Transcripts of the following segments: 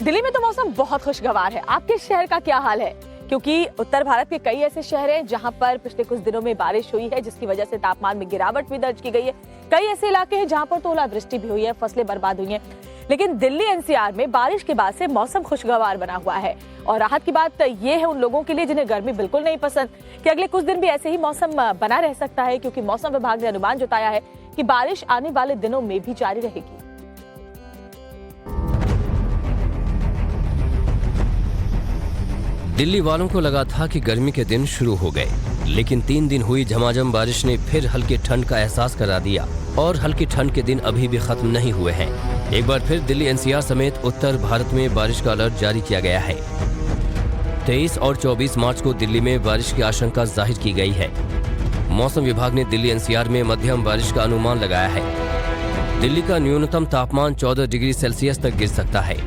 दिल्ली में तो मौसम बहुत खुशगवार है। आपके शहर का क्या हाल है? क्योंकि उत्तर भारत के कई ऐसे शहर हैं जहां पर पिछले कुछ दिनों में बारिश हुई है, जिसकी वजह से तापमान में गिरावट भी दर्ज की गई है। कई ऐसे इलाके हैं जहां पर तो ओलावृष्टि भी हुई है, फसलें बर्बाद हुई हैं। लेकिन दिल्ली एनसीआर में बारिश के बाद से मौसम खुशगवार बना हुआ है। और राहत की बात यह है उन लोगों के लिए जिन्हें गर्मी बिल्कुल नहीं पसंद, कि अगले कुछ दिन भी ऐसे ही मौसम बना रह सकता है, क्योंकि मौसम विभाग ने अनुमान जताया है कि बारिश आने वाले दिनों में भी जारी रहेगी। दिल्ली वालों को लगा था कि गर्मी के दिन शुरू हो गए, लेकिन 3 दिन हुई झमाझम बारिश ने फिर हल्की ठंड का एहसास करा दिया। और हल्की ठंड के दिन अभी भी खत्म नहीं हुए हैं। एक बार फिर दिल्ली एनसीआर समेत उत्तर भारत में बारिश का अलर्ट जारी किया गया है। 23 और 24 मार्च को दिल्ली में बारिश की आशंका जाहिर की गई है। मौसम विभाग ने दिल्ली एनसीआर में मध्यम बारिश का अनुमान लगाया है। दिल्ली का न्यूनतम तापमान 14 डिग्री सेल्सियस तक गिर सकता है।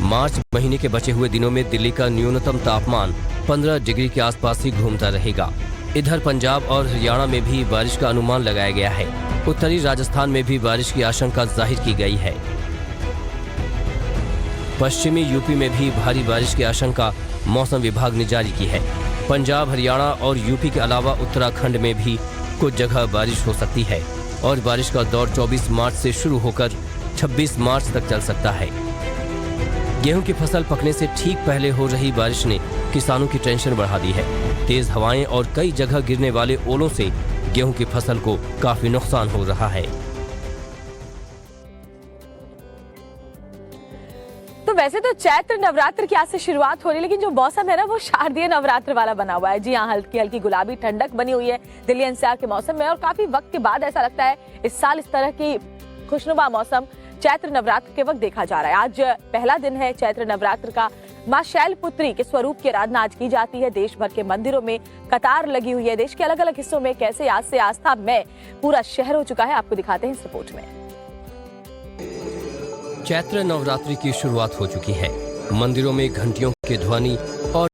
मार्च महीने के बचे हुए दिनों में दिल्ली का न्यूनतम तापमान 15 डिग्री के आसपास ही घूमता रहेगा। इधर पंजाब और हरियाणा में भी बारिश का अनुमान लगाया गया है। उत्तरी राजस्थान में भी बारिश की आशंका जाहिर की गई है। पश्चिमी यूपी में भी भारी बारिश की आशंका मौसम विभाग ने जारी की है। पंजाब, हरियाणा और यूपी के अलावा उत्तराखंड में भी कुछ जगह बारिश हो सकती है और बारिश का दौर 24 मार्च से शुरू होकर 26 मार्च तक चल सकता है। गेहूं की फसल पकने से ठीक पहले हो रही बारिश ने किसानों की टेंशन बढ़ा दी है। तेज हवाएं और कई जगह गिरने वाले ओलों से गेहूं की फसल को काफी नुकसान हो रहा है। तो वैसे तो चैत्र नवरात्र की आज से शुरुआत हो रही है, लेकिन जो मौसम है ना वो शारदीय नवरात्र वाला बना हुआ है। जी हाँ, हल्की हल्की गुलाबी ठंडक बनी हुई है दिल्ली एनसीआर के मौसम में। और काफी वक्त के बाद ऐसा लगता है इस साल इस तरह की खुशनुमा मौसम चैत्र नवरात्र के वक्त देखा जा रहा है। आज पहला दिन है चैत्र नवरात्र का। मां शैलपुत्री के स्वरूप की आराधना आज की जाती है। देश भर के मंदिरों में कतार लगी हुई है। देश के अलग अलग हिस्सों में कैसे आज से आस्था में पूरा शहर हो चुका है, आपको दिखाते हैं इस रिपोर्ट में। चैत्र नवरात्रि की शुरुआत हो चुकी है। मंदिरों में घंटियों की ध्वनि और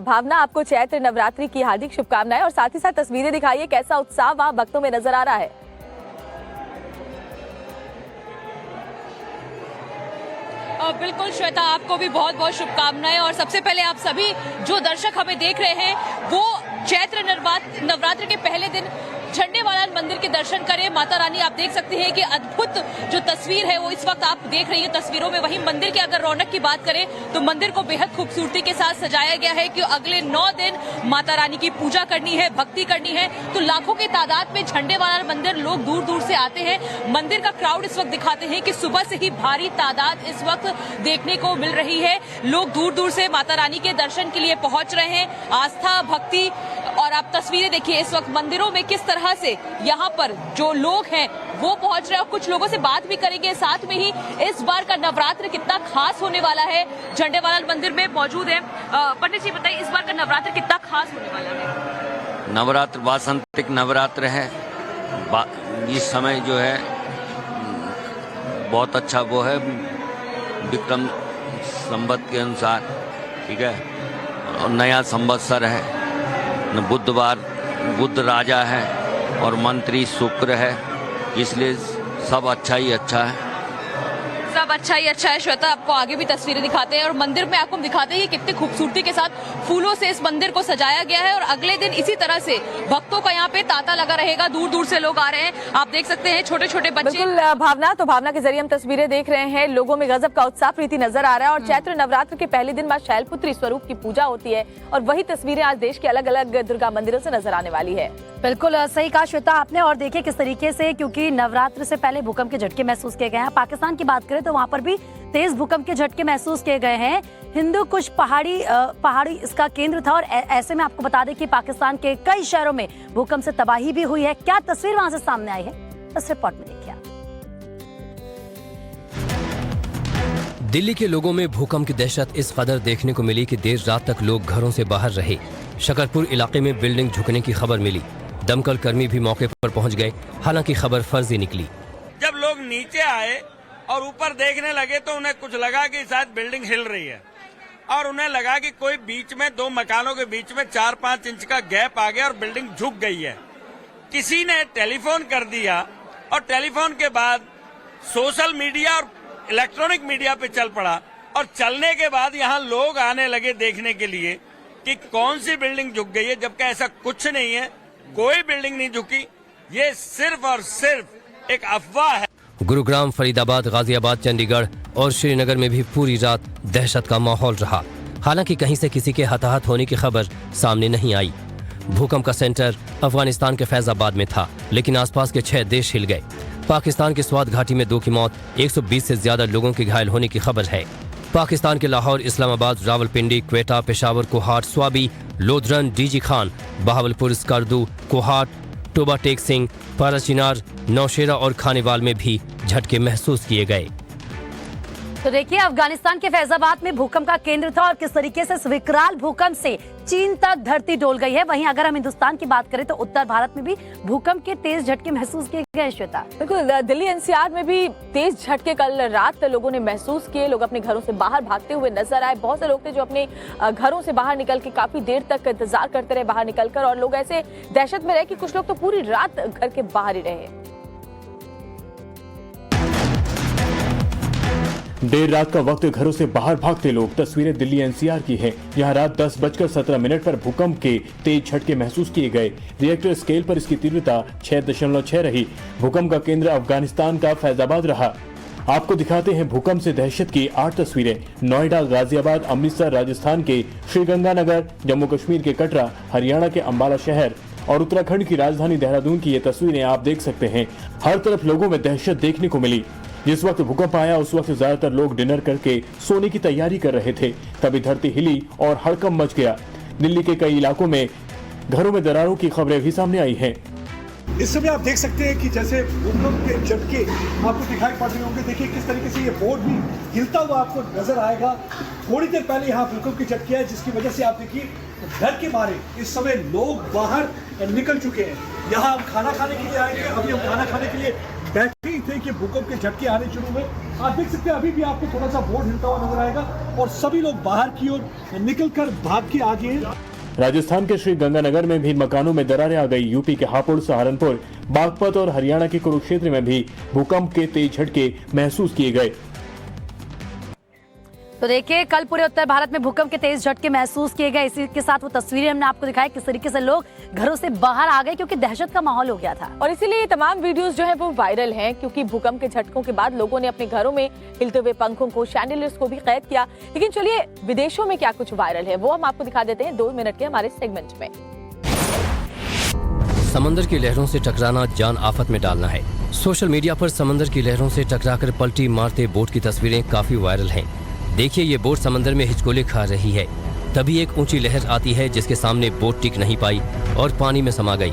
भावना, आपको चैत्र नवरात्रि की हार्दिक शुभकामनाएं और साथ ही साथ तस्वीरें दिखाइए, कैसा उत्साह वहां भक्तों में नजर आ रहा है। बिल्कुल श्वेता, आपको भी बहुत बहुत शुभकामनाएं। और सबसे पहले आप सभी जो दर्शक हमें देख रहे हैं वो चैत्र नवरात्र के पहले दिन झंडेवालान मंदिर के दर्शन करें। माता रानी, आप देख सकते हैं कि अद्भुत जो तस्वीर है वो इस वक्त आप देख रही हैं तस्वीरों में। वहीं मंदिर की अगर रौनक की बात करें तो मंदिर को बेहद खूबसूरती के साथ सजाया गया है कि अगले 9 दिन माता रानी की पूजा करनी है, भक्ति करनी है। तो लाखों की तादाद में झंडेवालान मंदिर लोग दूर दूर से आते हैं। मंदिर का क्राउड इस वक्त दिखाते हैं कि सुबह से ही भारी तादाद इस वक्त देखने को मिल रही है। लोग दूर दूर से माता रानी के दर्शन के लिए पहुंच रहे हैं। आस्था, भक्ति, और आप तस्वीरें देखिए इस वक्त मंदिरों में किस तरह से यहाँ पर जो लोग हैं वो पहुंच रहे हैं। और कुछ लोगों से बात भी करेंगे। साथ में ही इस बार का नवरात्र कितना खास होने वाला है, झंडेवालान मंदिर में मौजूद है। पंडित जी बताइए, इस बार का नवरात्र कितना खास होने वाला है? नवरात्र वासंतिक नवरात्र है। इस समय जो है बहुत अच्छा वो है, विक्रम संवत के अनुसार, ठीक है। नया संवत्सर है, बुधवार बुध राजा है और मंत्री शुक्र है, इसलिए सब अच्छा ही अच्छा है। सब अच्छा ही अच्छा है। श्वेता, आपको आगे भी तस्वीरें दिखाते हैं और मंदिर में आपको हम दिखाते हैं कि कितनी खूबसूरती के साथ फूलों से इस मंदिर को सजाया गया है और अगले दिन इसी तरह से भक्तों का यहाँ पे तांता लगा रहेगा। दूर दूर से लोग आ रहे हैं, आप देख सकते हैं छोटे छोटे बच्चे। बिल्कुल भावना, तो भावना के जरिए हम तस्वीरें देख रहे हैं, लोगों में गजब का उत्साह प्रीति नजर आ रहा है और चैत्र नवरात्र के पहले दिन मां शैलपुत्री स्वरूप की पूजा होती है और वही तस्वीरें आज देश के अलग अलग दुर्गा मंदिरों से नजर आने वाली है। बिल्कुल सही कहा श्वेता आपने। और देखिए किस तरीके से, क्योंकि नवरात्र से पहले भूकंप के झटके महसूस किए गए हैं। पाकिस्तान की बात करें तो वहां पर भी तेज भूकंप के झटके महसूस किए गए हैं। हिंदू कुश पहाड़ी इसका केंद्र था और ऐसे में आपको बता दें कि पाकिस्तान के कई शहरों में भूकंप से तबाही भी हुई है। क्या तस्वीर वहां से सामने आई है, इस रिपोर्ट में देखिए। दिल्ली के लोगों में भूकंप की दहशत इस कदर देखने को मिली कि देर रात तक लोग घरों से बाहर रहे। शकरपुर इलाके में बिल्डिंग झुकने की खबर मिली। दमकल कर्मी भी मौके पर पहुंच गए, हालांकि खबर फर्जी निकली। जब लोग नीचे आए और ऊपर देखने लगे तो उन्हें कुछ लगा कि शायद बिल्डिंग हिल रही है और उन्हें लगा कि कोई बीच में दो मकानों के बीच में 4-5 इंच का गैप आ गया और बिल्डिंग झुक गई है। किसी ने टेलीफोन कर दिया और टेलीफोन के बाद सोशल मीडिया और इलेक्ट्रॉनिक मीडिया पे चल पड़ा और चलने के बाद यहाँ लोग आने लगे देखने के लिए कि कौन सी बिल्डिंग झुक गई है, जबकि ऐसा कुछ नहीं है, कोई बिल्डिंग नहीं झुकी। ये सिर्फ और सिर्फ एक अफवाह है। गुरुग्राम, फरीदाबाद, गाजियाबाद, चंडीगढ़ और श्रीनगर में भी पूरी रात दहशत का माहौल रहा। हालांकि कहीं से किसी के हताहत होने की खबर सामने नहीं आई। भूकंप का सेंटर अफगानिस्तान के फैजाबाद में था, लेकिन आसपास के 6 देश हिल गए। पाकिस्तान के स्वात घाटी में 2 की मौत, 120 से ज्यादा लोगों के घायल होने की खबर है। पाकिस्तान के लाहौर, इस्लामाबाद, रावलपिंडी, क्वेटा, पेशावर, कोहाट, स्वाबी, लोधरन, डीजी खान, बहावलपुर, स्कर्दू, कोहाट, टोबा टेक सिंह, पाराचिनार, नौशेरा और खानेवाल में भी झटके महसूस किए गए। तो देखिए अफगानिस्तान के फैजाबाद में भूकंप का केंद्र था और किस तरीके से इस विकराल भूकंप से चीन तक धरती डोल गई है। वहीं अगर हम हिंदुस्तान की बात करें तो उत्तर भारत में भी भूकंप के तेज झटके महसूस किए गए। श्वेता, बिल्कुल, दिल्ली एनसीआर में भी तेज झटके कल रात लोगों ने महसूस किए। लोग अपने घरों से बाहर भागते हुए नजर आए। बहुत से लोग थे जो अपने घरों से बाहर निकल के काफी देर तक इंतजार करते रहे बाहर निकलकर, और लोग ऐसे दहशत में रहे कि कुछ लोग तो पूरी रात घर के बाहर ही रहे। देर रात का वक्त घरों से बाहर भागते लोग। तस्वीरें दिल्ली एनसीआर की हैं। यहाँ रात 10:17 पर भूकंप के तेज झटके महसूस किए गए। रिएक्टर स्केल पर इसकी तीव्रता 6.6 रही। भूकंप का केंद्र अफगानिस्तान का फैजाबाद रहा। आपको दिखाते हैं भूकंप से दहशत की 8 तस्वीरें। नोएडा, गाजियाबाद, अमृतसर, राजस्थान के श्रीगंगानगर, जम्मू कश्मीर के कटरा, हरियाणा के अंबाला शहर और उत्तराखंड की राजधानी देहरादून की ये तस्वीरें आप देख सकते हैं। हर तरफ लोगों में दहशत देखने को मिली। जिस वक्त भूकंप आया उस वक्त ज्यादातर लोग डिनर करके सोने की तैयारी कर रहे थे। तभी धरती हिली और हड़कंप मच गया। दिल्ली के कई इलाकों में घरों में दरारों की खबरें भी सामने आई हैं। इस समय आप देख सकते हैं कि जैसे भूकंप के झटके आपको दिखाई पड़ रहे होंगे। देखिए किस तरीके से ये बोर्ड भी हिलता हुआ आपको नजर आएगा। थोड़ी देर पहले यहाँ भूकंप के झटके आए, जिसकी वजह से आप देखिए डर के मारे इस समय लोग बाहर निकल चुके हैं। यहाँ हम खाना खाने के लिए आए थे, अभी हम खाना खाने के लिए बैठे ही थे कि भूकंप के झटके आने शुरू हुए। आप देख सकते हैं अभी भी आपको थोड़ा सा बोर्ड हिलता हुआ नजर आएगा और सभी लोग बाहर की ओर निकलकर भाग के आगे हैं। राजस्थान के श्रीगंगानगर में भी मकानों में दरारें आ गई। यूपी के हापुड़, सहारनपुर, बागपत और हरियाणा के कुरुक्षेत्र में भी भूकंप के तेज झटके महसूस किए गए। तो देखिए कल पूरे उत्तर भारत में भूकंप के तेज झटके महसूस किए गए। इसी के साथ वो तस्वीरें हमने आपको दिखाई किस तरीके से लोग घरों से बाहर आ गए क्योंकि दहशत का माहौल हो गया था। और इसीलिए ये तमाम वीडियोस जो है वो वायरल हैं, क्योंकि भूकंप के झटकों के बाद लोगों ने अपने घरों में हिलते हुए पंखों को, शैंडलियर्स को भी कैद किया। लेकिन चलिए विदेशों में क्या कुछ वायरल है वो हम आपको दिखा देते हैं 2 मिनट के हमारे सेगमेंट में। समंदर की लहरों से टकराना जान आफत में डालना है। सोशल मीडिया पर समंदर की लहरों से टकराकर पलटी मारते बोट की तस्वीरें काफी वायरल हैं। देखिए ये बोट समंदर में हिचकोले खा रही है। तभी एक ऊंची लहर आती है जिसके सामने बोट टिक नहीं पाई और पानी में समा गई।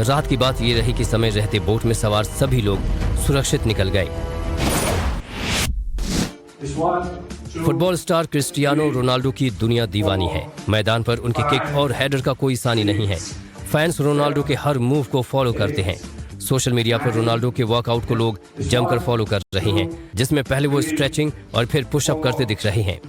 रात की बात ये रही कि समय रहते बोट में सवार सभी लोग सुरक्षित निकल गए। फुटबॉल स्टार क्रिस्टियानो रोनाल्डो की दुनिया दीवानी है। मैदान पर उनके किक और हेडर का कोई सानी नहीं है। फैंस रोनाल्डो के हर मूव को फॉलो करते हैं। सोशल मीडिया पर रोनाल्डो के वर्कआउट को लोग जमकर फॉलो कर रहे हैं, जिसमें पहले वो स्ट्रेचिंग और फिर पुशअप करते दिख रहे हैं।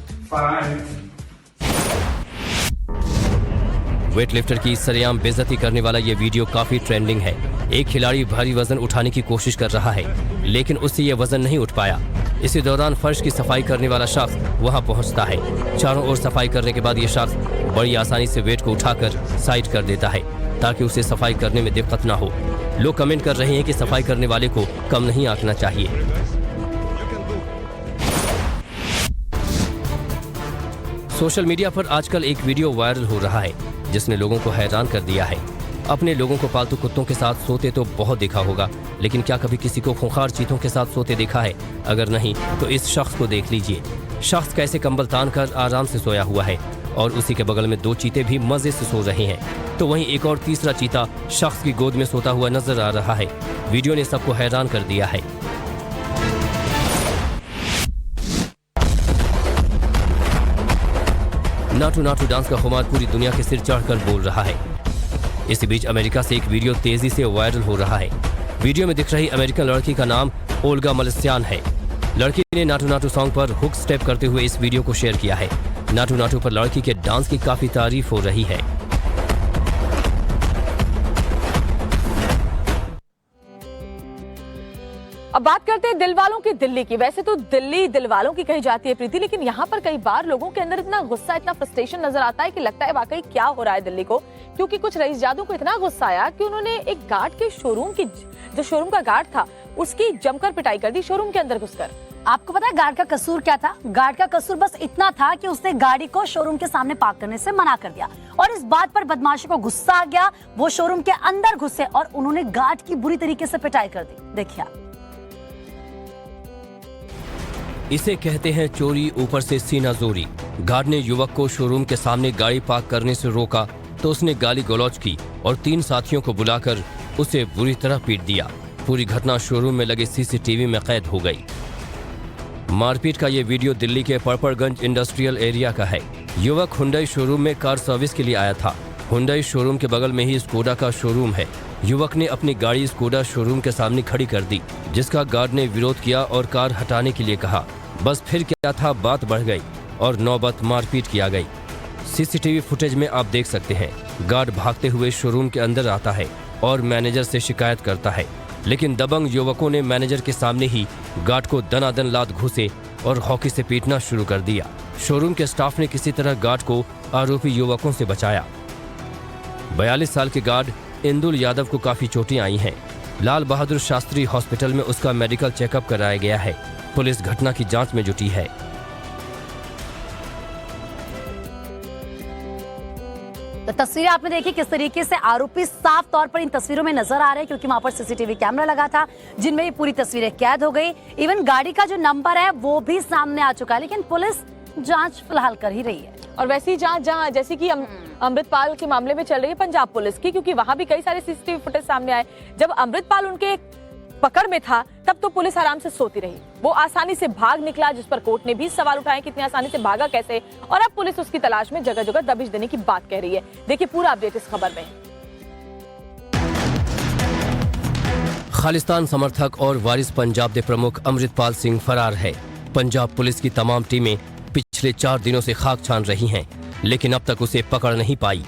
वेटलिफ्टर की सरेआम बेइज्जती करने वाला ये वीडियो काफी ट्रेंडिंग है। एक खिलाड़ी भारी वजन उठाने की कोशिश कर रहा है, लेकिन उससे ये वजन नहीं उठ पाया। इसी दौरान फर्श की सफाई करने वाला शख्स वहां पहुंचता है। चारों ओर सफाई करने के बाद ये शख्स बड़ी आसानी से वेट को उठाकर साइड कर देता है ताकि उसे सफाई करने में दिक्कत ना हो। लोग कमेंट कर रहे हैं कि सफाई करने वाले को कम नहीं आंकना चाहिए। सोशल मीडिया पर आजकल एक वीडियो वायरल हो रहा है जिसने लोगों को हैरान कर दिया है। अपने लोगों को पालतू कुत्तों के साथ सोते तो बहुत देखा होगा, लेकिन क्या कभी किसी को खूंखार चीतों के साथ सोते देखा है? अगर नहीं तो इस शख्स को देख लीजिए। शख्स कैसे कंबल तान कर आराम से सोया हुआ है और उसी के बगल में 2 चीते भी मजे से सो रहे हैं। तो वहीं एक और तीसरा चीता शख्स की गोद में सोता हुआ नजर आ रहा है। वीडियो ने सबको हैरान कर दिया है। नाटू नाटू डांस का खुमार पूरी दुनिया के सिर चढ़कर बोल रहा है। इसी बीच अमेरिका से एक वीडियो तेजी से वायरल हो रहा है। वीडियो में दिख रही अमेरिकन लड़की का नाम ओल्गा मलस्यान है। लड़की ने नाटू नाटू सॉन्ग पर हुक स्टेप करते हुए इस वीडियो को शेयर किया है। नाटू नाटू पर लड़की के डांस की काफी तारीफ हो रही है। अब बात करते हैं दिल वालों की दिल्ली की। वैसे तो दिल्ली दिल वालों की कही जाती है प्रीति, लेकिन यहाँ पर कई बार लोगों के अंदर इतना गुस्सा, इतना फ्रस्ट्रेशन नजर आता है कि लगता है वाकई क्या हो रहा है दिल्ली को। क्योंकि कुछ रईसजादों को इतना गुस्सा आया कि उन्होंने एक गार्ड के शोरूम की, जो शोरूम का गार्ड था, उसकी जमकर पिटाई कर दी शोरूम के अंदर घुसकर। आपको पता है गार्ड का कसूर क्या था? गार्ड का कसूर बस इतना था कि उसने गाड़ी को शोरूम के सामने पार्क करने से मना कर दिया और इस बात पर बदमाशों को गुस्सा आ गया। वो शोरूम के अंदर घुसे और उन्होंने गार्ड की बुरी तरीके से पिटाई कर दी। देखिए आप। इसे कहते हैं चोरी ऊपर से सीना जोरी। गार्ड ने युवक को शोरूम के सामने गाड़ी पार्क करने से रोका तो उसने गाली गलौज की और 3 साथियों को बुलाकर उसे बुरी तरह पीट दिया। पूरी घटना शोरूम में लगे सीसीटीवी में कैद हो गई। मारपीट का ये वीडियो दिल्ली के पर्पड़गंज इंडस्ट्रियल एरिया का है। युवक हुंडई शोरूम में कार सर्विस के लिए आया था। हुंडई शोरूम के बगल में ही स्कोडा का शोरूम है। युवक ने अपनी गाड़ी स्कोडा शोरूम के सामने खड़ी कर दी, जिसका गार्ड ने विरोध किया और कार हटाने के लिए कहा। बस फिर क्या था, बात बढ़ गई और नौबत मारपीट किया गई। सीसीटीवी फुटेज में आप देख सकते हैं गार्ड भागते हुए शोरूम के अंदर आता है और मैनेजर से शिकायत करता है, लेकिन दबंग युवकों ने मैनेजर के सामने ही गार्ड को दनादन लात घुसे और हॉकी से पीटना शुरू कर दिया। शोरूम के स्टाफ ने किसी तरह गार्ड को आरोपी युवकों से बचाया। 42 साल के गार्ड इंदुल यादव को काफी चोटें आई हैं। लाल बहादुर शास्त्री हॉस्पिटल में उसका मेडिकल चेकअप कराया गया है। पुलिस घटना की जांच में जुटी है। तो तस्वीरें आपने देखी किस तरीके से आरोपी साफ तौर पर इन तस्वीरों में नजर आ रहे हैं, क्योंकि वहां पर सीसीटीवी कैमरा लगा था जिनमें ये पूरी तस्वीरें कैद हो गई। इवन गाड़ी का जो नंबर है वो भी सामने आ चुका है, लेकिन पुलिस जांच फिलहाल कर ही रही है। और वैसी जांच जहां जैसे कि अमृतपाल के मामले में चल रही है पंजाब पुलिस की, क्योंकि वहां भी कई सारे सीसीटीवी फुटेज सामने आए। जब अमृतपाल उनके पकड़ में था तब तो पुलिस आराम से सोती रही, वो आसानी से भाग निकला, जिस पर कोर्ट ने भी सवाल उठाए कितनी आसानी से भागा कैसे, और अब पुलिस उसकी तलाश में जगह जगह दबिश देने की बात कह रही है। देखिए पूरा अपडेट इस खबर में। खालिस्तान समर्थक और वारिस पंजाब के प्रमुख अमृतपाल सिंह फरार है। पंजाब पुलिस की तमाम टीमें पिछले 4 दिनों से खाक छान रही हैं, लेकिन अब तक उसे पकड़ नहीं पाई।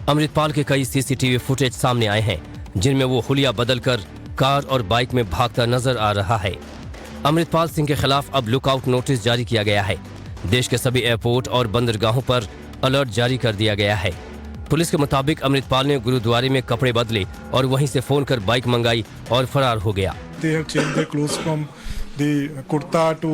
अमृतपाल के कई सीसीटीवी फुटेज सामने आए हैं, जिनमें वो हुलिया बदलकर कार और बाइक में भागता नजर आ रहा है। अमृतपाल सिंह के खिलाफ अब लुकआउट नोटिस जारी किया गया है। देश के सभी एयरपोर्ट और बंदरगाहों पर अलर्ट जारी कर दिया गया है। पुलिस के मुताबिक अमृतपाल ने गुरुद्वारे में कपड़े बदले और वहीं से फोन कर बाइक मंगाई और फरार हो गया। They have changed their clothes from the kurta to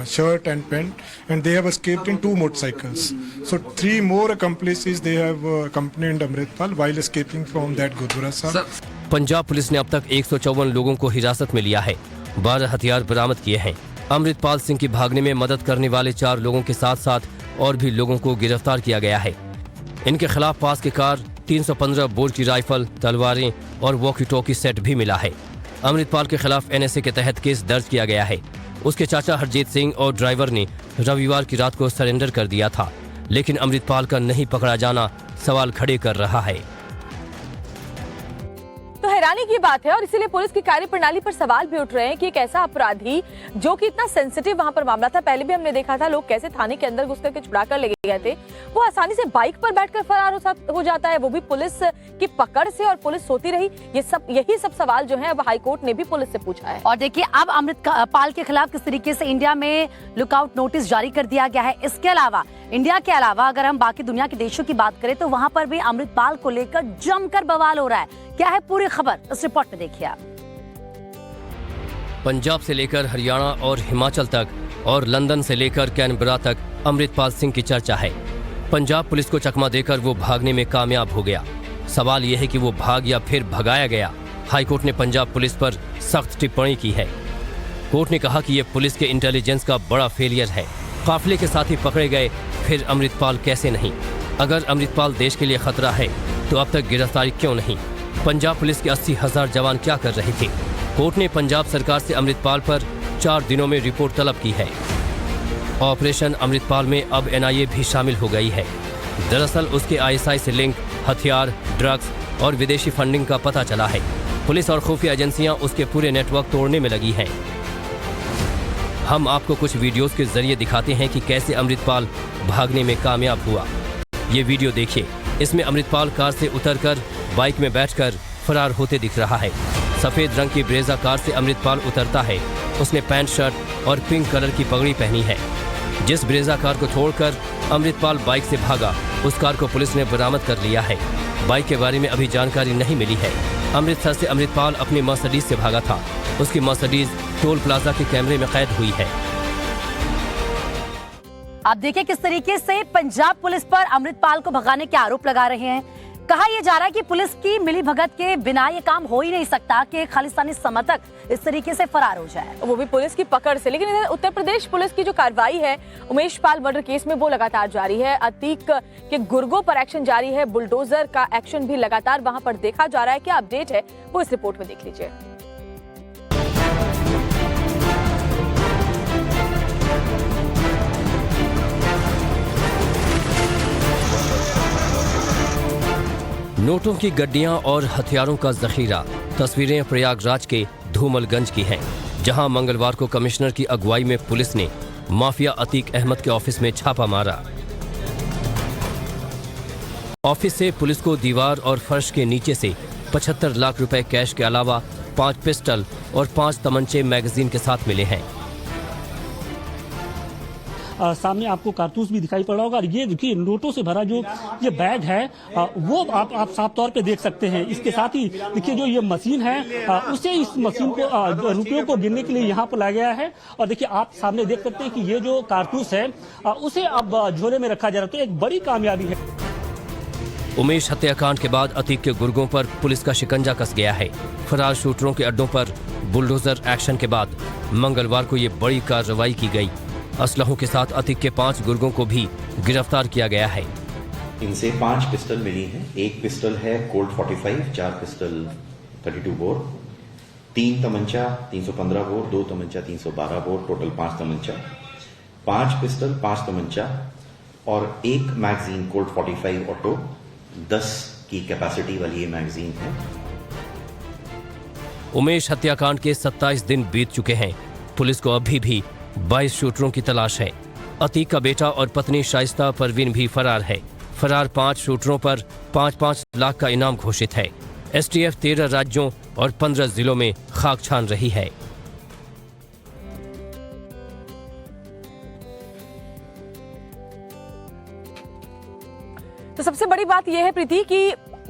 shirt and pant, and they have escaped in 2 motorcycles. So 3 more accomplices they have accompanied Amritpal while escaping from that Gurdwara Sahib. Punjab police ने अब तक 154 लोगों को हिरासत में लिया है। 12 हथियार बरामद किए हैं। अमृतपाल सिंह की भागने में मदद करने वाले 4 लोगों के साथ साथ और भी लोगों को गिरफ्तार किया गया है। इनके खिलाफ पास की कार, 315 बोर की राइफल, तलवारें और वॉकी टॉकी सेट भी मिला है। अमृतपाल के खिलाफ NSA के तहत केस दर्ज किया गया है। उसके चाचा हरजीत सिंह और ड्राइवर ने रविवार की रात को सरेंडर कर दिया था, लेकिन अमृतपाल का नहीं पकड़ा जाना सवाल खड़े कर रहा है। तो हैरानी की बात है और इसीलिए पुलिस की कार्यप्रणाली पर सवाल भी उठ रहे हैं कि एक ऐसा अपराधी जो कि इतना सेंसिटिव वहां पर मामला था, पहले भी हमने देखा था लोग कैसे थाने के अंदर घुस करके छुड़ा कर ले गए थे, वो आसानी से बाइक पर बैठकर फरार हो जाता है, वो भी पुलिस की पकड़ से, और पुलिस सोती रही। यही सब सवाल जो है अब हाईकोर्ट ने भी पुलिस से पूछा है। और देखिए अब अमृतपाल के खिलाफ किस तरीके से इंडिया में लुकआउट नोटिस जारी कर दिया गया है। इसके अलावा इंडिया के अलावा अगर हम बाकी दुनिया के देशों की बात करें तो वहां पर भी अमृतपाल को लेकर जमकर बवाल हो रहा है। क्या है पूरी खबर, इस रिपोर्ट में देखिए आप। पंजाब से लेकर हरियाणा और हिमाचल तक और लंदन से लेकर कैनबरा तक अमृतपाल सिंह की चर्चा है। पंजाब पुलिस को चकमा देकर वो भागने में कामयाब हो गया। सवाल यह है कि वो भाग या फिर भगाया गया। हाईकोर्ट ने पंजाब पुलिस पर सख्त टिप्पणी की है। कोर्ट ने कहा कि ये पुलिस के इंटेलिजेंस का बड़ा फेलियर है। काफिले के साथ ही पकड़े गए, फिर अमृतपाल कैसे नहीं? अगर अमृतपाल देश के लिए खतरा है तो अब तक गिरफ्तारी क्यों नहीं? पंजाब पुलिस के 80,000 जवान क्या कर रहे थे? कोर्ट ने पंजाब सरकार से अमृतपाल पर 4 दिनों में रिपोर्ट तलब की है। ऑपरेशन अमृतपाल में अब NIA भी शामिल हो गई है। दरअसल उसके ISI से लिंक, हथियार, ड्रग्स और विदेशी फंडिंग का पता चला है। पुलिस और खुफिया एजेंसियां उसके पूरे नेटवर्क तोड़ने में लगी हैं। हम आपको कुछ वीडियोस के जरिए दिखाते हैं कि कैसे अमृतपाल भागने में कामयाब हुआ। ये वीडियो देखिए। इसमें अमृतपाल कार से उतरकर बाइक में बैठकर फरार होते दिख रहा है। सफेद रंग की ब्रेजा कार से अमृतपाल उतरता है। उसने पैंट शर्ट और पिंक कलर की पगड़ी पहनी है। जिस ब्रेजा कार को छोड़कर अमृतपाल बाइक से भागा, उस कार को पुलिस ने बरामद कर लिया है। बाइक के बारे में अभी जानकारी नहीं मिली है। अमृतसर से अमृतपाल अपनी मर्सिडीज से भागा था। उसकी मर्सिडीज टोल प्लाजा के कैमरे में कैद हुई है। आप देखिए किस तरीके से पंजाब पुलिस पर अमृतपाल को भगाने के आरोप लगा रहे हैं। कहा यह जा रहा है कि पुलिस की मिलीभगत के बिना ये काम हो ही नहीं सकता कि खालिस्तानी समर्थक इस तरीके से फरार हो जाए, वो भी पुलिस की पकड़ से। लेकिन इधर उत्तर प्रदेश पुलिस की जो कार्रवाई है उमेश पाल मर्डर केस में वो लगातार जारी है। अतीक के गुर्गों पर एक्शन जारी है। बुलडोजर का एक्शन भी लगातार वहां पर देखा जा रहा है। क्या अपडेट है वो इस रिपोर्ट में देख लीजिए। नोटों की गड्डियां और हथियारों का जखीरा। तस्वीरें प्रयागराज के धूमलगंज की हैं, जहां मंगलवार को कमिश्नर की अगुवाई में पुलिस ने माफिया अतीक अहमद के ऑफिस में छापा मारा। ऑफिस से पुलिस को दीवार और फर्श के नीचे से 75 लाख रुपए कैश के अलावा 5 पिस्टल और 5 तमंचे मैगजीन के साथ मिले हैं। सामने आपको कारतूस भी दिखाई पड़ रहा होगा। ये देखिए नोटों से भरा जो ये बैग है वो आप साफ तौर पे देख सकते हैं। इसके साथ ही देखिए जो ये मशीन है उसे इस मशीन को रुपयों को गिनने के लिए यहाँ पर लाया गया है। और देखिए आप सामने देख सकते हैं कि ये जो कारतूस है उसे अब झोले में रखा जा रहा है। तो एक बड़ी कामयाबी है। उमेश हत्याकांड के बाद अतीक के गुर्गों पर पुलिस का शिकंजा कस गया है। फरार शूटरों के अड्डों पर बुलडोजर एक्शन के बाद मंगलवार को ये बड़ी कार्रवाई की गई। असलहों के साथ अतीक के 5 गुर्गों को भी गिरफ्तार किया गया है। इनसे 5 पिस्टल मिली हैं। एक पिस्टल है Colt 45, 4 pistol 32 bore, 3 तमंचा 315 bore, 2 तमंचा 312 bore, total 5 तमंचा, 5 pistol 5 तमंचा और 1 मैगजीन कोल्ट 45 ऑटो, 10 की कैपेसिटी वाली ये मैगजीन है। उमेश हत्याकांड के 27 दिन बीत चुके हैं। पुलिस को अभी भी 22 शूटरों की तलाश है। अतीक का बेटा और पत्नी शाइस्ता परवीन भी फरार है। फरार 5 शूटरों पर 5-5 लाख का इनाम घोषित है। STF 13 राज्यों और 15 जिलों में खाक छान रही है। तो सबसे बड़ी बात यह है प्रीति कि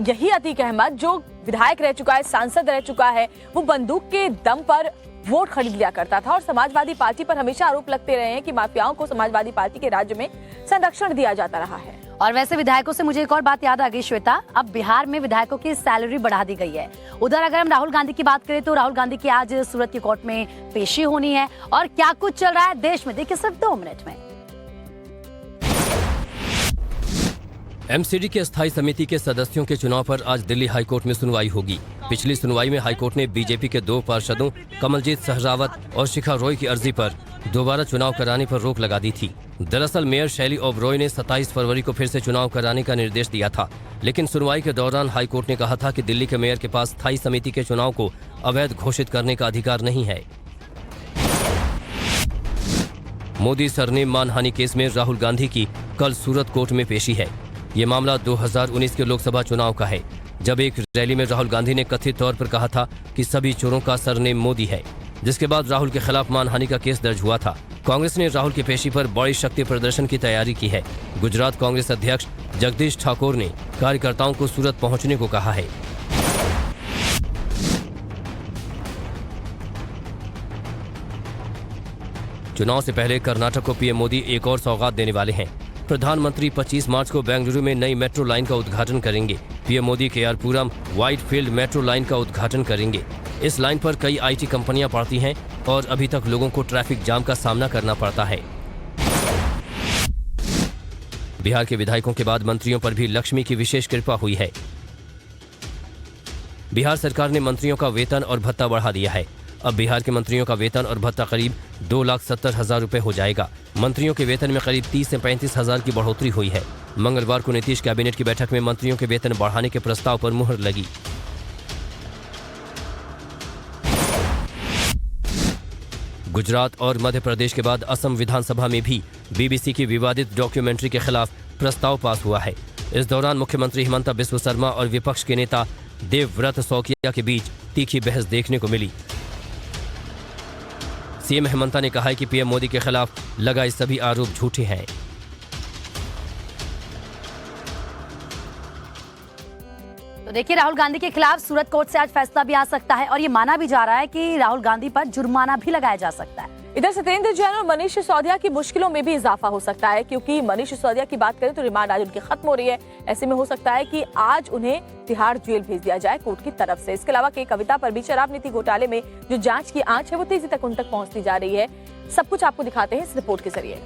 यही अतीक अहमद जो विधायक रह चुका है, सांसद रह चुका है, वो बंदूक के दम पर वोट खरीद लिया करता था और समाजवादी पार्टी पर हमेशा आरोप लगते रहे हैं कि माफियाओं को समाजवादी पार्टी के राज्य में संरक्षण दिया जाता रहा है। और वैसे विधायकों से मुझे एक और बात याद आ गई श्वेता, अब बिहार में विधायकों की सैलरी बढ़ा दी गई है। उधर अगर हम राहुल गांधी की बात करें तो राहुल गांधी की आज सूरत की कोर्ट में पेशी होनी है और क्या कुछ चल रहा है देश में देखिए सिर्फ 2 मिनट में। MCD की स्थायी समिति के सदस्यों के चुनाव पर आज दिल्ली हाईकोर्ट में सुनवाई होगी। पिछली सुनवाई में हाईकोर्ट ने बीजेपी के 2 पार्षदों कमलजीत सहरावत और शिखा रॉय की अर्जी पर दोबारा चुनाव कराने पर रोक लगा दी थी। दरअसल मेयर शैली ओबरॉय ने 27 फरवरी को फिर से चुनाव कराने का निर्देश दिया था, लेकिन सुनवाई के दौरान हाईकोर्ट ने कहा था कि दिल्ली के मेयर के पास स्थायी समिति के चुनाव को अवैध घोषित करने का अधिकार नहीं है। मोदी सरनेम मानहानि केस में राहुल गांधी की कल सूरत कोर्ट में पेशी है। ये मामला 2019 के लोकसभा चुनाव का है, जब एक रैली में राहुल गांधी ने कथित तौर पर कहा था कि सभी चोरों का सरनेम मोदी है, जिसके बाद राहुल के खिलाफ मानहानि का केस दर्ज हुआ था। कांग्रेस ने राहुल की पेशी पर बड़ी शक्ति प्रदर्शन की तैयारी की है। गुजरात कांग्रेस अध्यक्ष जगदीश ठाकुर ने कार्यकर्ताओं को सूरत पहुंचने को कहा है। चुनाव से पहले कर्नाटक को पीएम मोदी एक और सौगात देने वाले हैं। प्रधानमंत्री 25 मार्च को बेंगलुरु में नई मेट्रो लाइन का उद्घाटन करेंगे। PM Modi KR Puram Whitefield metro line का उद्घाटन करेंगे। इस लाइन पर कई आईटी कंपनियां पड़ती हैं और अभी तक लोगों को ट्रैफिक जाम का सामना करना पड़ता है। बिहार के विधायकों के बाद मंत्रियों पर भी लक्ष्मी की विशेष कृपा हुई है। बिहार सरकार ने मंत्रियों का वेतन और भत्ता बढ़ा दिया है। अब बिहार के मंत्रियों का वेतन और भत्ता करीब 2,70,000 रुपए हो जाएगा। मंत्रियों के वेतन में करीब 30 से 35,000 की बढ़ोतरी हुई है। मंगलवार को नीतीश कैबिनेट की बैठक में मंत्रियों के वेतन बढ़ाने के प्रस्ताव पर मुहर लगी। गुजरात और मध्य प्रदेश के बाद असम विधानसभा में भी बीबीसी की विवादित डॉक्यूमेंट्री के खिलाफ प्रस्ताव पास हुआ है। इस दौरान मुख्यमंत्री हिमंता बिस्वा शर्मा और विपक्ष के नेता देवव्रत सौकिया के बीच तीखी बहस देखने को मिली। सीएम हिमंता ने कहा है कि पीएम मोदी के खिलाफ लगाए सभी आरोप झूठे हैं। तो देखिए, राहुल गांधी के खिलाफ सूरत कोर्ट से आज फैसला भी आ सकता है और ये माना भी जा रहा है कि राहुल गांधी पर जुर्माना भी लगाया जा सकता है। इधर सत्येंद्र जैन और मनीष सिसोदिया की मुश्किलों में भी इजाफा हो सकता है, क्योंकि मनीष सिसोदिया की बात करें तो रिमांड आज उनकी खत्म हो रही है। ऐसे में हो सकता है कि आज उन्हें तिहाड़ जेल भेज दिया जाए कोर्ट की तरफ से। इसके अलावा के कविता पर भी शराब नीति घोटाले में जो जांच की आंच है वो तेजी तक उन तक पहुंचती जा रही है। सब कुछ आपको दिखाते हैं इस रिपोर्ट के जरिए।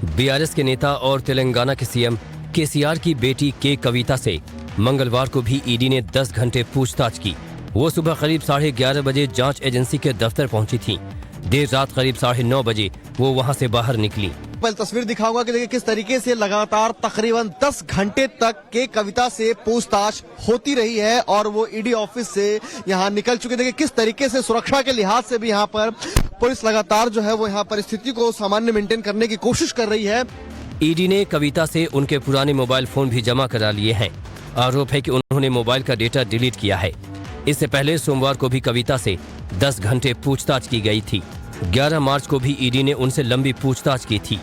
बीआरएस के नेता और तेलंगाना के सीएम केसीआर की बेटी के कविता से मंगलवार को भी ईडी ने 10 घंटे पूछताछ की। वो सुबह करीब 11:30 बजे जांच एजेंसी के दफ्तर पहुंची थी। देर रात करीब 9:30 बजे वो वहां से बाहर निकली। पहले तस्वीर दिखाऊंगा कि देखिए किस तरीके से लगातार तकरीबन 10 घंटे तक के कविता से पूछताछ होती रही है और वो ईडी ऑफिस से यहाँ निकल चुके। देखिए किस तरीके से सुरक्षा के लिहाज से भी यहाँ पर पुलिस लगातार जो है वो यहाँ पर स्थिति को सामान्य मेंटेन करने की कोशिश कर रही है। ईडी ने कविता से उनके पुराने मोबाइल फोन भी जमा करा लिए हैं। आरोप है कि उन्होंने मोबाइल का डेटा डिलीट किया है। इससे पहले सोमवार को भी कविता से 10 घंटे पूछताछ की गई थी। 11 मार्च को भी ईडी ने उनसे लंबी पूछताछ की थी।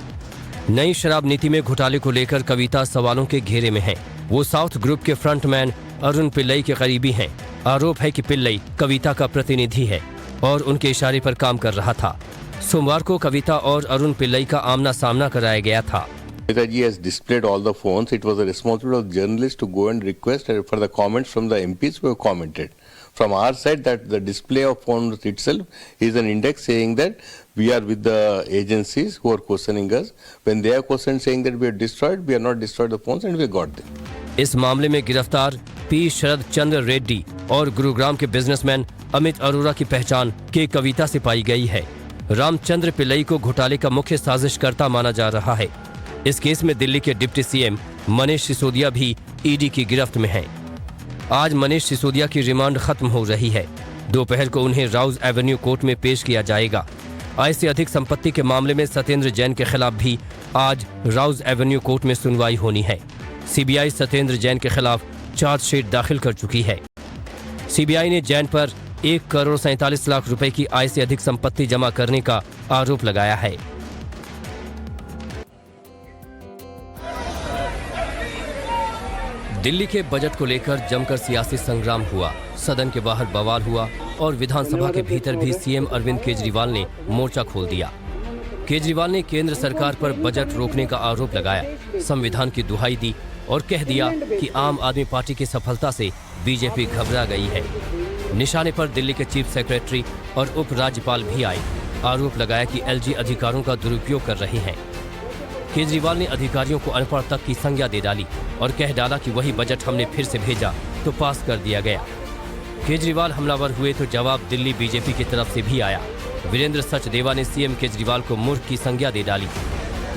नई शराब नीति में घोटाले को लेकर कविता सवालों के घेरे में है। वो साउथ ग्रुप के फ्रंटमैन अरुण पिल्लई के करीबी हैं। आरोप है कि पिल्लई कविता का प्रतिनिधि है और उनके इशारे पर काम कर रहा था। सोमवार को कविता और अरुण पिल्लई का आमना सामना कराया गया था। Netaji has displayed all the phones. It was the responsibility of journalists to go and request for the comments from the MPs who have commented. From our side, that the display of phones itself is an index saying that we are with the agencies who are questioning us. When they are questioned saying that we are destroyed, we are not destroyed the phones and we got them. इस मामले में गिरफ्तार P शरद चंद्र रेड्डी और गुरुग्राम के businessman Amit Arora की पहचान के कविता से पाई गई है। रामचंद्र पिल्लई को घोटाले का मुख्य साजिशकर्ता माना जा रहा है। इस केस में दिल्ली के डिप्टी सीएम मनीष सिसोदिया भी ईडी की गिरफ्त में हैं। आज मनीष सिसोदिया की रिमांड खत्म हो रही है। दोपहर को उन्हें राउज एवेन्यू कोर्ट में पेश किया जाएगा। आय से अधिक संपत्ति के मामले में सत्येंद्र जैन के खिलाफ भी आज राउज एवेन्यू कोर्ट में सुनवाई होनी है। सीबीआई सत्येंद्र जैन के खिलाफ चार्जशीट दाखिल कर चुकी है। सीबीआई ने जैन पर 1,47 लाख रुपए की आय से अधिक संपत्ति जमा करने का आरोप लगाया है। दिल्ली के बजट को लेकर जमकर सियासी संग्राम हुआ। सदन के बाहर बवाल हुआ और विधानसभा के भीतर भी सीएम अरविंद केजरीवाल ने मोर्चा खोल दिया। केजरीवाल ने केंद्र सरकार पर बजट रोकने का आरोप लगाया, संविधान की दुहाई दी और कह दिया कि आम आदमी पार्टी की सफलता से बीजेपी घबरा गई है। निशाने पर दिल्ली के चीफ सेक्रेटरी और उप राज्यपाल भी आए। आरोप लगाया कि एलजी अधिकारों का दुरुपयोग कर रहे हैं। केजरीवाल ने अधिकारियों को अनपढ़ तक की संज्ञा दे डाली और कह डाला कि वही बजट हमने फिर से भेजा तो पास कर दिया गया। केजरीवाल हमलावर हुए तो जवाब दिल्ली बीजेपी की तरफ से भी आया। वीरेंद्र सचदेवा ने सीएम केजरीवाल को मूर्ख की संज्ञा दे डाली।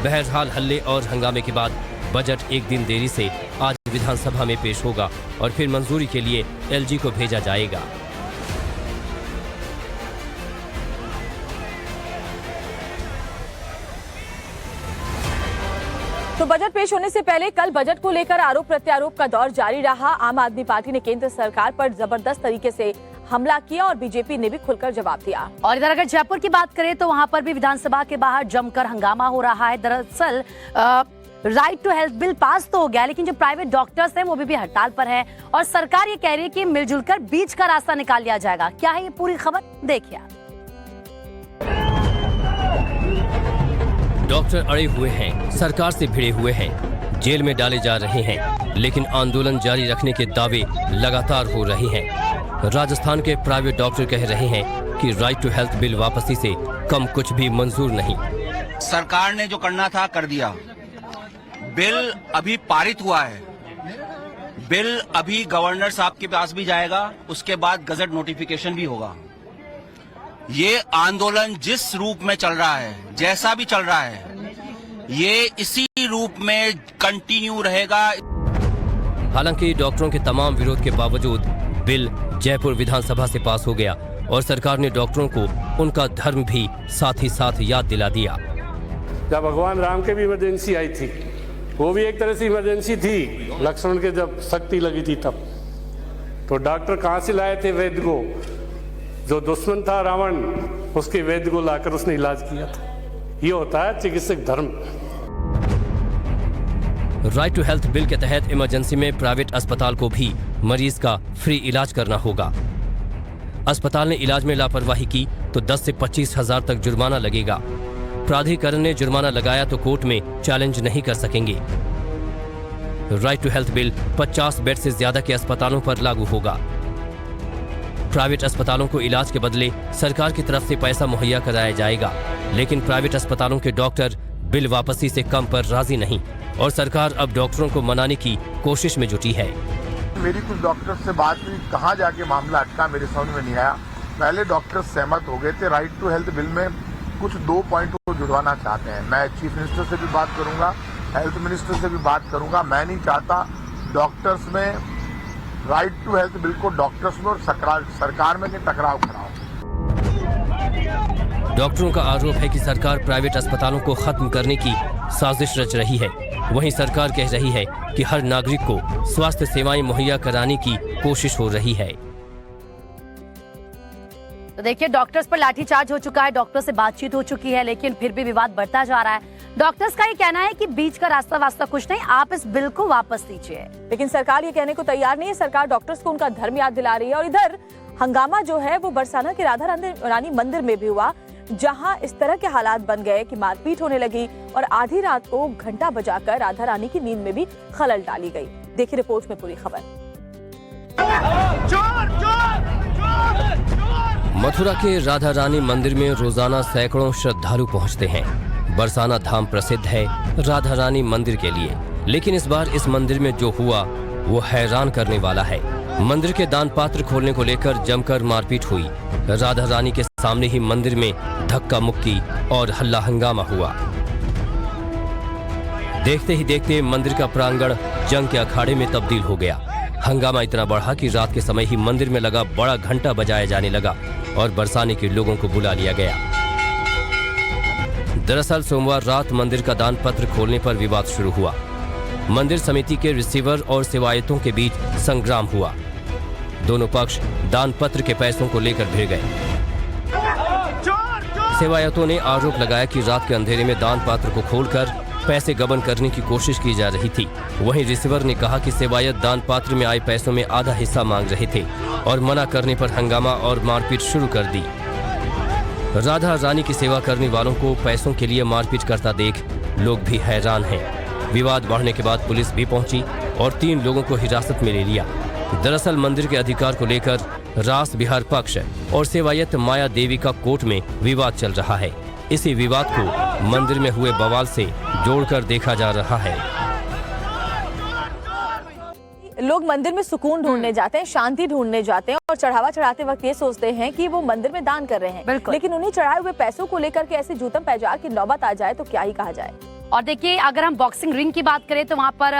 बहरहाल हल्ले और हंगामे के बाद बजट एक दिन देरी से आज विधानसभा में पेश होगा और फिर मंजूरी के लिए एलजी को भेजा जाएगा। तो बजट पेश होने से पहले कल बजट को लेकर आरोप प्रत्यारोप का दौर जारी रहा। आम आदमी पार्टी ने केंद्र सरकार पर जबरदस्त तरीके से हमला किया और बीजेपी ने भी खुलकर जवाब दिया। और इधर अगर जयपुर की बात करें तो वहां पर भी विधानसभा के बाहर जमकर हंगामा हो रहा है। दरअसल right to health bill pass तो हो गया, लेकिन जो प्राइवेट डॉक्टर्स हैं वो भी हड़ताल पर हैं और सरकार ये कह रही है कि मिलजुल कर बीच का रास्ता निकाल लिया जाएगा। क्या है ये पूरी खबर, देखिए। डॉक्टर अड़े हुए हैं, सरकार से भिड़े हुए हैं, जेल में डाले जा रहे हैं, लेकिन आंदोलन जारी रखने के दावे लगातार हो रहे हैं। राजस्थान के प्राइवेट डॉक्टर कह रहे हैं कि राइट टू हेल्थ बिल वापसी से कम कुछ भी मंजूर नहीं। सरकार ने जो करना था कर दिया। बिल अभी पारित हुआ है, बिल अभी गवर्नर साहब के पास भी जाएगा, उसके बाद गजट नोटिफिकेशन भी होगा। ये आंदोलन जिस रूप में चल रहा है, जैसा भी चल रहा है, ये इसी रूप में कंटिन्यू रहेगा। हालांकि डॉक्टरों के तमाम विरोध के बावजूद बिल जयपुर विधानसभा से पास हो गया और सरकार ने डॉक्टरों को उनका धर्म भी साथ ही साथ याद दिला दिया। जब भगवान राम के भी इमरजेंसी आई थी, वो भी एक तरह से इमरजेंसी थी। लक्ष्मण के जब शक्ति लगी थी तब तो डॉक्टर कहाँ से लाए थे? वैद्य को। जो दुश्मन था रावण, उसके वैद्य को लाकर उसने इलाज किया था। ये होता है चिकित्सक धर्म। राइट टू हेल्थ बिल के तहत इमरजेंसी में प्राइवेट अस्पताल को भी मरीज का फ्री इलाज करना होगा। अस्पताल ने इलाज में लापरवाही की तो 10 से 25 हजार तक जुर्माना लगेगा। प्राधिकरण ने जुर्माना लगाया तो कोर्ट में चैलेंज नहीं कर सकेंगे। Right to health bill 50 bed से ज्यादा के अस्पतालों पर लागू होगा। प्राइवेट अस्पतालों को इलाज के बदले सरकार की तरफ से पैसा मुहैया कराया जाएगा, लेकिन प्राइवेट अस्पतालों के डॉक्टर बिल वापसी से कम पर राजी नहीं और सरकार अब डॉक्टरों को मनाने की कोशिश में जुटी है। मेरी कुछ डॉक्टर से बात हुई, कहाँ जाके मामला अटका मेरे समझ में नहीं आया। पहले डॉक्टर सहमत हो गए थे, राइट टू हेल्थ बिल में कुछ 2 पॉइंट को जुड़वाना चाहते हैं। मैं चीफ मिनिस्टर से भी बात करूंगा, हेल्थ मिनिस्टर से भी बात करूंगा। मैं नहीं चाहता डॉक्टर्स में, राइट टू हेल्थ बिल को डॉक्टर्स में और सरकार में टकराव खड़ा हो। डॉक्टरों का आरोप है कि सरकार प्राइवेट अस्पतालों को खत्म करने की साजिश रच रही है। वहीं सरकार कह रही है कि हर नागरिक को स्वास्थ्य सेवाएं मुहैया कराने की कोशिश हो रही है। तो देखिए, डॉक्टर्स पर लाठीचार्ज हो चुका है, डॉक्टर्स से बातचीत हो चुकी है, लेकिन फिर भी विवाद बढ़ता जा रहा है। डॉक्टर्स का ये कहना है कि बीच का रास्ता वास्ता कुछ नहीं, आप इस बिल को वापस लीजिए। लेकिन सरकार ये कहने को तैयार नहीं है। सरकार डॉक्टर्स को उनका धर्म याद दिला रही है। और इधर हंगामा जो है वो बरसाना के राधा रानी मंदिर में भी हुआ, जहां इस तरह के हालात बन गए कि मारपीट होने लगी और आधी रात को घंटा बजाकर राधा रानी की नींद में भी खलल डाली गई। देखिए रिपोर्ट में पूरी खबर। मथुरा के राधा रानी मंदिर में रोजाना सैकड़ों श्रद्धालु पहुंचते हैं। बरसाना धाम प्रसिद्ध है राधा रानी मंदिर के लिए, लेकिन इस बार इस मंदिर में जो हुआ वो हैरान करने वाला है। मंदिर के दान पात्र खोलने को लेकर जमकर मारपीट हुई। राधा रानी के सामने ही मंदिर में धक्का मुक्की और हल्ला हंगामा हुआ। देखते ही देखते मंदिर का प्रांगण जंग के अखाड़े में तब्दील हो गया। हंगामा इतना बढ़ा कि रात के समय ही मंदिर में लगा बड़ा घंटा बजाया जाने लगा और बरसाने के लोगों को बुला लिया गया। दरअसल सोमवार रात मंदिर का दान पत्र खोलने पर विवाद शुरू हुआ। मंदिर समिति के रिसीवर और सेवायतों के बीच संग्राम हुआ। दोनों पक्ष दान पत्र के पैसों को लेकर भिड़ गए। सेवायतों ने आरोप लगाया कि रात के अंधेरे में दान पात्र को खोलकर पैसे गबन करने की कोशिश की जा रही थी। वहीं रिसीवर ने कहा कि सेवायत दान पात्र में आए पैसों में आधा हिस्सा मांग रहे थे और मना करने पर हंगामा और मारपीट शुरू कर दी। राधा रानी की सेवा करने वालों को पैसों के लिए मारपीट करता देख लोग भी हैरान हैं। विवाद बढ़ने के बाद पुलिस भी पहुंची और 3 लोगों को हिरासत में ले लिया। दरअसल मंदिर के अधिकार को लेकर रास बिहार पक्ष और सेवायत माया देवी का कोर्ट में विवाद चल रहा है। इसी विवाद को मंदिर में हुए बवाल से जोड़कर देखा जा रहा है। लोग मंदिर में सुकून ढूंढने जाते हैं, शांति ढूंढने जाते हैं और चढ़ावा चढ़ाते वक्त ये सोचते हैं कि वो मंदिर में दान कर रहे हैं, लेकिन उन्हीं चढ़ाए हुए पैसों को लेकर के ऐसे जूतम पैजार की नौबत आ जाए तो क्या ही कहा जाए। और देखिए, अगर हम बॉक्सिंग रिंग की बात करें तो वहाँ पर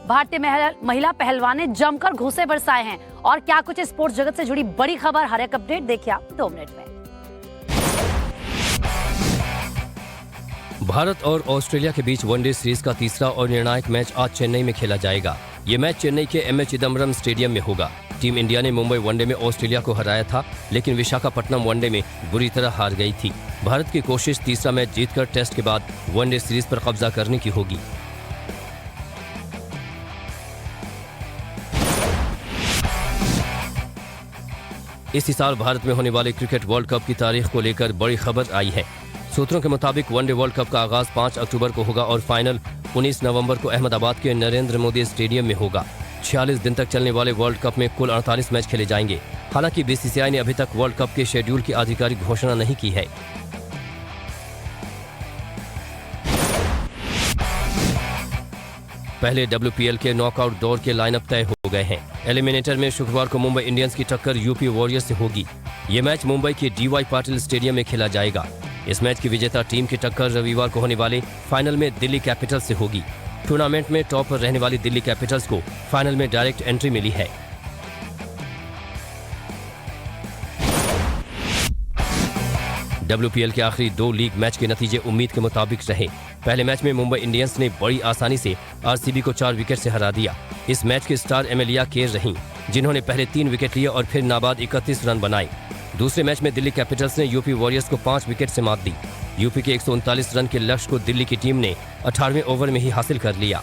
भारतीय महिला पहलवान ने जमकर घूंसे बरसाए हैं। और क्या कुछ स्पोर्ट्स जगत से जुड़ी बड़ी खबर, हर एक अपडेट देखिए आप 2 मिनट में। भारत और ऑस्ट्रेलिया के बीच वनडे सीरीज का तीसरा और निर्णायक मैच आज चेन्नई में खेला जाएगा। ये मैच चेन्नई के एमए चिदम्बरम स्टेडियम में होगा। टीम इंडिया ने मुंबई वनडे में ऑस्ट्रेलिया को हराया था, लेकिन विशाखापट्टनम वनडे में बुरी तरह हार गई थी। भारत की कोशिश तीसरा मैच जीतकर टेस्ट के बाद वनडे सीरीज पर कब्जा करने की होगी। इसी साल भारत में होने वाले क्रिकेट वर्ल्ड कप की तारीख को लेकर बड़ी खबर आई है। सूत्रों के मुताबिक वनडे वर्ल्ड कप का आगाज 5 अक्टूबर को होगा और फाइनल 19 नवंबर को अहमदाबाद के नरेंद्र मोदी स्टेडियम में होगा। 46 दिन तक चलने वाले वर्ल्ड कप में कुल 48 मैच खेले जाएंगे। हालांकि बीसीसीआई ने अभी तक वर्ल्ड कप के शेड्यूल की आधिकारिक घोषणा नहीं की है। पहले WPL के नॉकआउट दौर के लाइनअप तय हो गए हैं। एलिमिनेटर में शुक्रवार को मुंबई इंडियंस की टक्कर यूपी वॉरियर्स से होगी। ये मैच मुंबई के DY पाटिल स्टेडियम में खेला जाएगा। इस मैच की विजेता टीम की टक्कर रविवार को होने वाले फाइनल में दिल्ली कैपिटल्स से होगी। टूर्नामेंट में टॉप पर रहने वाली दिल्ली कैपिटल्स को फाइनल में डायरेक्ट एंट्री मिली है। WPL के आखिरी 2 लीग मैच के नतीजे उम्मीद के मुताबिक रहे। पहले मैच में मुंबई इंडियंस ने बड़ी आसानी से RCB को 4 विकेट से हरा दिया। इस मैच के स्टार एमेलिया केर रहीं, जिन्होंने पहले 3 विकेट लिए और फिर नाबाद 31 रन बनाए। दूसरे मैच में दिल्ली कैपिटल्स ने यूपी वॉरियर्स को 5 विकेट से मात दी। यूपी के 139 रन के लक्ष्य को दिल्ली की टीम ने 18वें ओवर में ही हासिल कर लिया।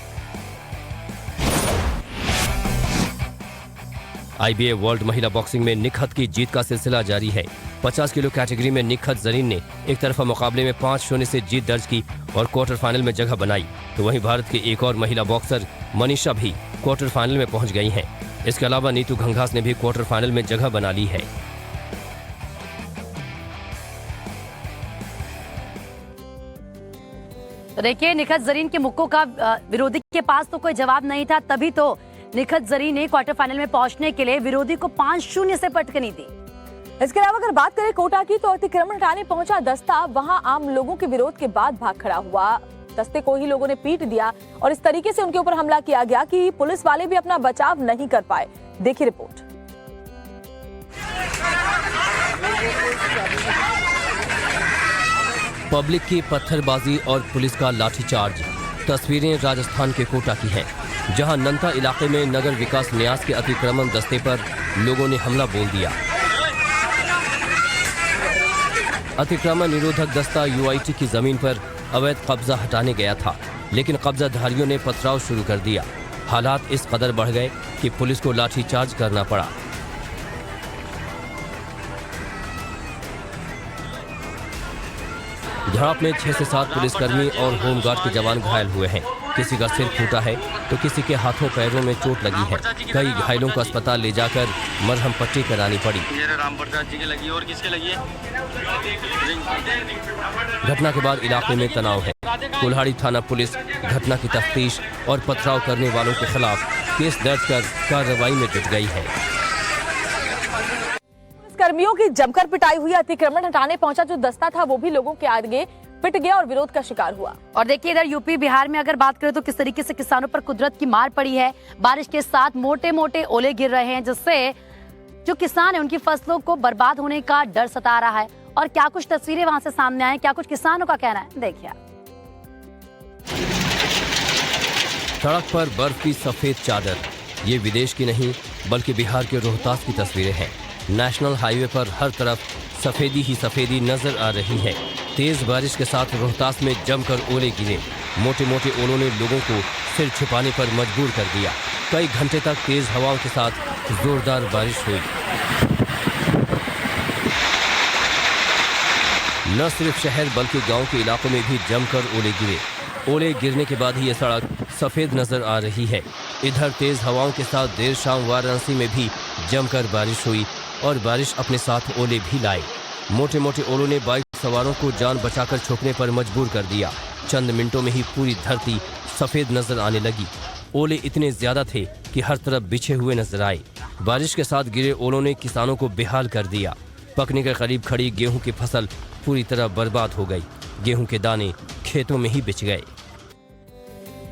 IBA वर्ल्ड महिला बॉक्सिंग में निखत की जीत का सिलसिला जारी है। 50 किलो कैटेगरी में निखत जरीन ने एक तरफा मुकाबले में 5-0 से जीत दर्ज की और क्वार्टर फाइनल में जगह बनाई। तो वहीं भारत की एक और महिला बॉक्सर मनीषा भी क्वार्टर फाइनल में पहुंच गई हैं। इसके अलावा नीतू घंघास ने भी क्वार्टर फाइनल में जगह बना ली है। देखिए, निखत जरीन के मुक्कों का विरोधी के पास तो कोई जवाब नहीं था, तभी तो निखत जरीन ने क्वार्टर फाइनल में पहुंचने के लिए विरोधी को 5-0 से पटकनी दी। इसके अलावा अगर बात करें कोटा की, तो अतिक्रमण हटाने पहुंचा दस्ता वहां आम लोगों के विरोध के बाद भाग खड़ा हुआ। दस्ते को ही लोगों ने पीट दिया और इस तरीके से उनके ऊपर हमला किया गया कि पुलिस वाले भी अपना बचाव नहीं कर पाए। देखिए रिपोर्ट। पब्लिक की पत्थरबाजी और पुलिस का लाठीचार्ज। तस्वीरें राजस्थान के कोटा की हैं, जहां नंता इलाके में नगर विकास न्यास के अतिक्रमण दस्ते पर लोगों ने हमला बोल दिया। अतिक्रमण निरोधक दस्ता UIT की जमीन पर अवैध कब्जा हटाने गया था, लेकिन कब्जाधारियों ने पथराव शुरू कर दिया। हालात इस कदर बढ़ गए कि पुलिस को लाठीचार्ज करना पड़ा। झड़प में 6 से 7 पुलिसकर्मी और होमगार्ड के जवान घायल हुए हैं। किसी का सिर फूटा है तो किसी के हाथों पैरों में चोट लगी है। कई घायलों को अस्पताल ले जाकर मरहम पट्टी करानी पड़ी। घटना के बाद इलाके में तनाव है। कुल्हाड़ी थाना पुलिस घटना की तफ्तीश और पथराव करने वालों के खिलाफ केस दर्ज कर कार्रवाई में जुट गई है। कर्मियों की जमकर पिटाई हुई। अतिक्रमण हटाने पहुंचा जो दस्ता था वो भी लोगों के आगे पिट गया और विरोध का शिकार हुआ। और देखिए, इधर यूपी बिहार में अगर बात करें तो किस तरीके से किसानों पर कुदरत की मार पड़ी है। बारिश के साथ मोटे मोटे ओले गिर रहे हैं, जिससे जो किसान है उनकी फसलों को बर्बाद होने का डर सता रहा है। और क्या कुछ तस्वीरें वहां से सामने आए, क्या कुछ किसानों का कहना है, देखिए। सड़क पर बर्फ की सफेद चादर। ये विदेश की नहीं बल्कि बिहार के रोहतास की तस्वीरें हैं। नेशनल हाईवे पर हर तरफ सफेदी ही सफेदी नजर आ रही है। तेज बारिश के साथ रोहतास में जमकर ओले गिरे। मोटे मोटे ओलों ने लोगों को सिर छुपाने पर मजबूर कर दिया। कई घंटे तक तेज हवाओं के साथ जोरदार बारिश हुई। न सिर्फ शहर बल्कि गांव के इलाकों में भी जमकर ओले गिरे। ओले गिरने के बाद ही ये सड़क सफेद नजर आ रही है। इधर तेज हवाओं के साथ देर शाम वाराणसी में भी जमकर बारिश हुई और बारिश अपने साथ ओले भी लाए। मोटे मोटे ओलों ने बाइक सवारों को जान बचाकर छुपने पर मजबूर कर दिया। चंद मिनटों में ही पूरी धरती सफेद नजर आने लगी। ओले इतने ज्यादा थे कि हर तरफ बिछे हुए नजर आए। बारिश के साथ गिरे ओलों ने किसानों को बेहाल कर दिया। पकने के करीब खड़ी गेहूं की फसल पूरी तरह बर्बाद हो गई। गेहूं के दाने खेतों में ही बिछ गए।